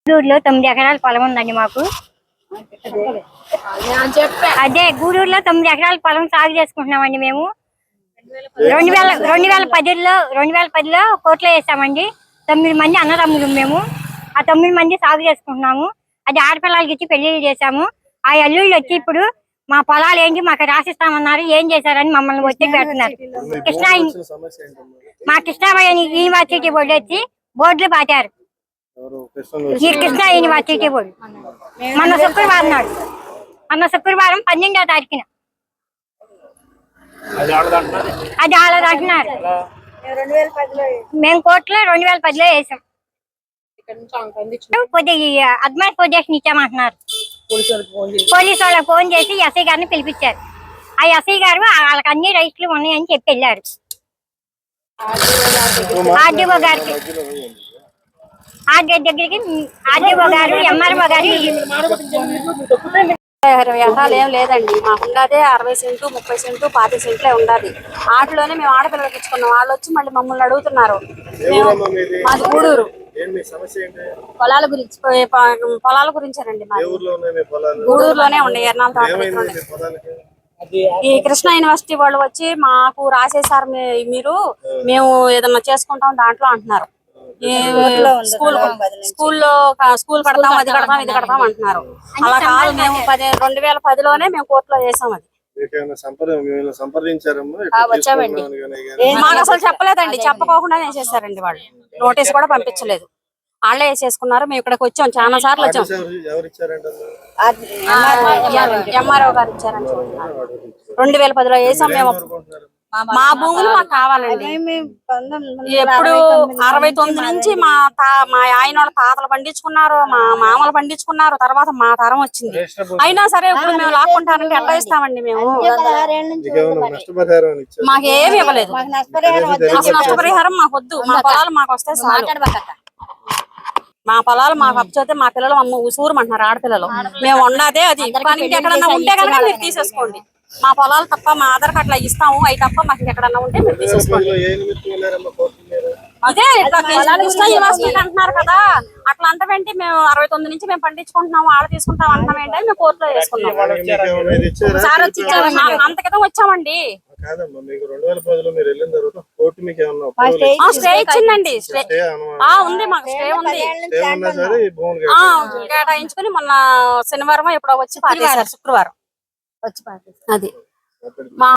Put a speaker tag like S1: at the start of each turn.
S1: గూడూరులో 9 ఎకరాల పొలం ఉందండి మాకు. అదే గూడూరులో 9 ఎకరాల పొలం సాగు చేసుకుంటున్నామండి మేము. 2010లో కోట్లో వేసామండి. 9 మంది అన్నదమ్ములు మేము. ఆ 9 మంది సాగు చేసుకుంటున్నాము. అది ఆడపిల్లలకి ఇచ్చి పెళ్లిళ్ళు చేశాము. ఆ అల్లుళ్ళు వచ్చి ఇప్పుడు మా పొలాలు ఏంటి మాకు రాసిస్తామన్నారు, ఏం చేశారని మమ్మల్ని ఒత్తిడి పెడుతున్నారు. మా కృష్ణాబాయి యూనివర్సిటీ బోర్డు వచ్చి బోర్డులు పాటారు. ఈ కృష్ణా యూనివర్సిటీ బోర్డు మొన్న శుక్రవారం 12వ తారీఖున అది ఆడదంటున్నారు. మేము కోర్టులో 2010లో వేసాం. కొద్దిగా అడ్వాన్స్ పొజిషన్ ఇచ్చామంటున్నారు. పోలీసు వాళ్ళకి ఫోన్ చేసి ఎస్ఐ గారిని పిలిపించారు. ఆ ఎస్ఐ గారు వాళ్ళకి అన్ని రైట్లు ఉన్నాయని చెప్పి వెళ్ళారు. ఆర్డీఓ గారికి దగ్గరికి ఆర్డీఓ గారు ఎంఆర్ఓ గారు
S2: 20 ఎకరాలు ఏం లేదండి. మాకున్నదే 60 సెంట్లు 30 సెంట్లు 40 సెంట్లే ఉండాలి. వాటిలోనే మేము ఆడపిల్లలకి ఇచ్చుకున్నాం. వాళ్ళు వచ్చి మళ్ళీ మమ్మల్ని అడుగుతున్నారు. మాది గూడూరు. పొలాల గురించేనండి. గూడూరులోనే ఉండే ఎర్నాల తోట. ఈ కృష్ణా యూనివర్సిటీ వాళ్ళు వచ్చి మాకు రాసేసారు, మీరు మేము ఏదన్నా చేసుకుంటాం దాంట్లో అంటున్నారు. స్కూల్ కడతాం, అది కడతాం, ఇది కడతాం అంటున్నారు. అలా కాదు, మేము 2010లోనే మేము కోర్టులో వేసాం. అది వచ్చామండి. మాకు అసలు చెప్పలేదండి. చెప్పకోకుండా వేసేసారండి వాళ్ళు. నోటీస్ కూడా పంపించలేదు. వాళ్ళే వేసేసుకున్నారు. మేము ఇక్కడికి వచ్చాం, చాలా సార్లు వచ్చాం. ఎంఆర్ఓ గారు ఇచ్చారని చూస్తున్నారు. 2010లో వేసాం మేము. మా భూములు మాకు కావాలండి. ఎప్పుడు 69 నుంచి మా ఆయన వాళ్ళ తాతలు పండించుకున్నారు, మా మామలు పండించుకున్నారు. తర్వాత మా తరం వచ్చింది. అయినా సరే ఇప్పుడు మేము లాక్కుంటానంటే ఎట్లా ఇస్తామండి? మేము మాకేమి ఇవ్వలేదు. అసలు నష్టపరిహారం మాకు వద్దు. మా పొలాలు మాకు వస్తే చాలు. మా పొలాలు మాకు అప్పచోతే మా పిల్లలు ఊసూరమంటున్నారు. ఆడపిల్లలు మేము ఉన్నదే అది. ఎక్కడన్నా ఉంటే కనుక మీరు తీసేసుకోండి. మా పొలాలు తప్ప మా ఆధార్ కార్డులో ఇస్తాము. అవి తప్ప మాకు ఎక్కడన్నా ఉంటే మీరు తీసేసుకోండి. ఇదే ఇట్లా యూనివర్సిటీ అంటున్నారు కదా, అట్లా అంటామేంటి? మేము 69 నుంచి మేము పండించుకుంటున్నాము, ఆడ తీసుకుంటాం అంటున్నాం ఏంటి? మేము కోర్టులో వేసుకున్నాం. సార్ వచ్చి అంత క్రితం వచ్చామండి. స్టే ఇచ్చిందండి. ఉంది, మాకు స్టే ఉంది. కేటాయించుకుని మొన్న శనివారం ఎప్పుడో వచ్చి పారేశారు. శుక్రవారం వచ్చి పారేశారు. అది మా